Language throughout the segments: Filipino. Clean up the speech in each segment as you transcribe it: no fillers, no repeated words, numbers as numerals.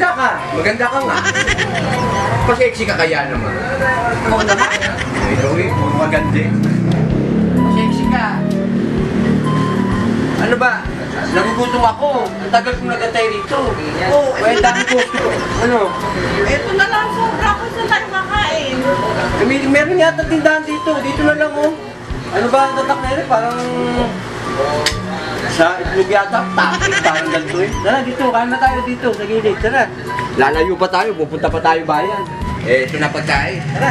Maganda ka. Maganda ka nga. Pa-sexy ka kaya naman. Oo naman. Ikaw eh, maganda eh. Sexy ka. Ano ba? Nagugutom ako. Ang tagal kong nagatay rito. Oo. Well, dami gusto ko. Ano? Ito na lang, sobra ko sa tayo makain. Meron yata tindahan dito. Dito na lang oh. Ano ba ang tatak na yun? Parang... Sa itlog yata, tapik, parang ganito eh. Tara dito, kain na tayo dito, sa gilid. Tara. Lalayo pa tayo, pupunta pa tayo bayan. Eh, ito na pagkain. Tara.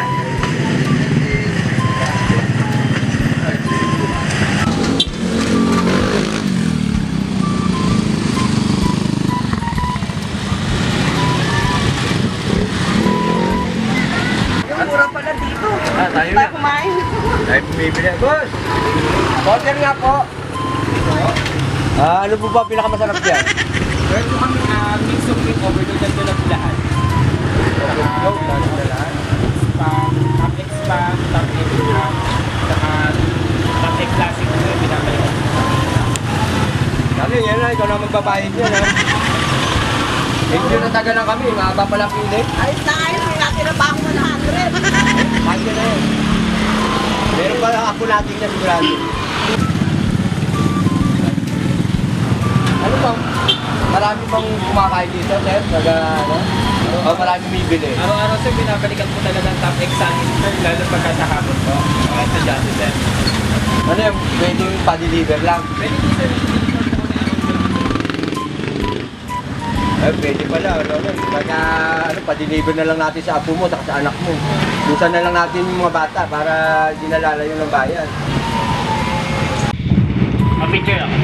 Yung mura pala dito. Tayo Tayo kumain. Tayo bumibili. Boss! Order nga po. Ano po ba pinakamasarap dyan? Meron po kami mix of meat overload na tulad lahat. Overload, lalo na lahat. Spam, top X spam, top X ham, saka top X classic po yung pinapalitan. Ano yan na, ikaw na magbabayad yan ha. Medyo natagal na kami, mahaba pala pili. Ayos na ayos, may natira pa ako 100. Mahal ka na yan. Meron pa ako natin na sigurado. Ano bang, marami bang kumakain dito, sir? Ano? O marami bibili? Araw-araw sir, pinapalikan po talaga ang top X sandwich sir, lalo pagka sa hapon po. Mga estudyante sir. Ano yan, pwedeng pa-deliver lang? Pwede po sir, Pwede pala, ano, kaya pa-deliver na lang natin sa apo mo, at sa anak mo. Busan na lang natin yung mga bata para hindi nalalayo ng bayan. picture ako.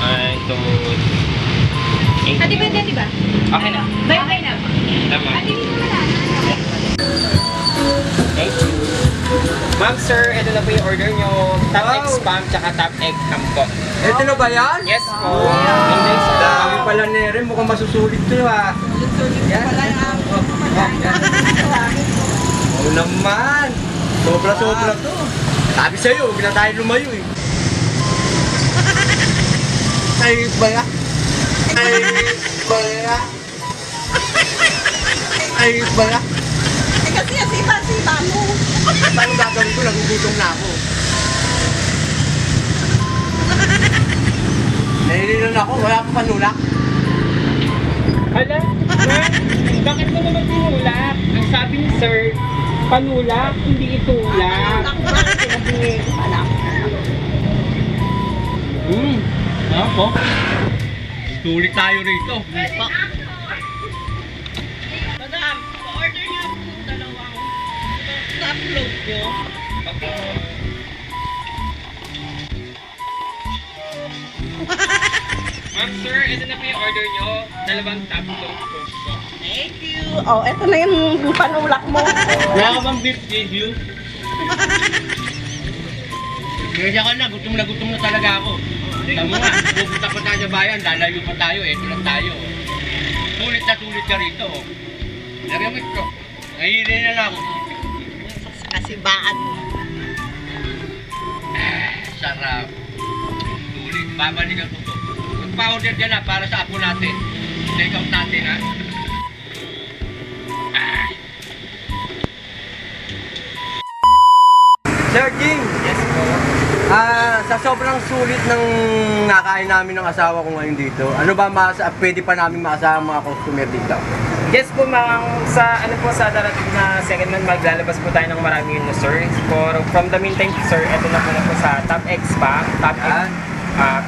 Ito. Ate, pwede, di ba? Okay na. Okay na po. Tama. Ate, dito na lang. Thank you. Ma'am sir, ito na po yung order nyo. Top Wow. X spam, tsaka top egg ham po. Ito na ba yan? Yes po. Wow! Enjoy sir. Dami pala nere, mukhang masusulit to ha. Sulit pala yung ako. Oo naman. Sobra-sobra to. Sabi sa'yo, huwag na tayo lumayo eh. Ay, bala. Ay, bala. Ay, bala. Eh kasi yung sipa-sipa mo. Paano gagawin ko? Nagugutom na ako. Nahililan ako, wala akong panulak. Hala, sir, bakit mo naman tinulak? Ang sabi ni sir, panulak, hindi itulak. Ako ba? Sinabi ko pala. Ano po? Tulik tayo rito. Madam, order niyo po dalawang top load niyo. Ma'am sir, ito na po yung order nyo. Dalawang top load po. Thank you. Oh, eto na yung panulak mo. Wala ka bang beef review? Kaya ka na gutom na talaga ako. Tama nga, pupunta pa tayo sa bayan, lalayo pa tayo, eto lang tayo. Sulit na sulit ka rito. Nagamit ko. Nahihili na lang ako. Kasi baan. Sarap. Sulit, babalikan ko to. Magpa-order ka na para sa apo natin. Take out natin ha. Sir Jing! Yes po. Sa sobrang sulit ng nakain namin ng asawa ko ngayon dito, ano ba pwede pa namin maasahan mga customer dito? Yes po ma'am, sa ano po sa darating na second month maglalabas po tayo ng marami yun sir. From the meantime sir, ito na po sa top X pa, top X,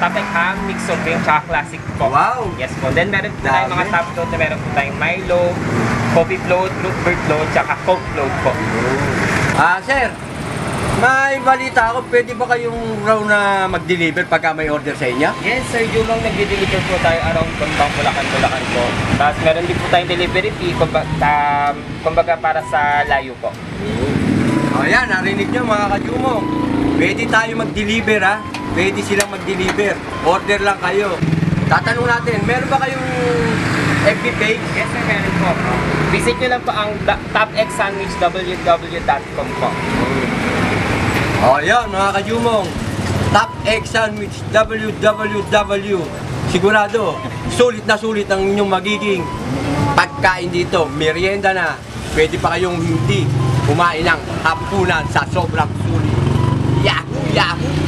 top X ham, mix of drink, tsaka classic po. Wow! Yes po. Then meron po tayong mga Dami. top load na meron po tayong Milo, coffee float, root beer float, tsaka coke float po. Sir, may balita ako, pwede ba kayong raw na mag-deliver pagka may order sa inyo? Yes sir, yung lang nag-deliver po tayo around Bulacan po. Tapos meron din po tayong delivery fee, kumbaga para sa layo po. Ayan, narinig nyo mga kajumo. Pwede tayo mag-deliver ha. Pwede silang mag-deliver. Order lang kayo. Tatanong natin, meron ba kayong FB page? Yes sir, meron po. Visit nyo lang po ang topxsandwich.ww.com po. O yan mga kajumong, Top X Sandwich, www. sigurado, sulit na sulit ang inyong magiging pagkain dito. Merienda na. Pwede pa kayong hindi kumain ng hapunan sa sobrang sulit. Yahoo! Yahoo!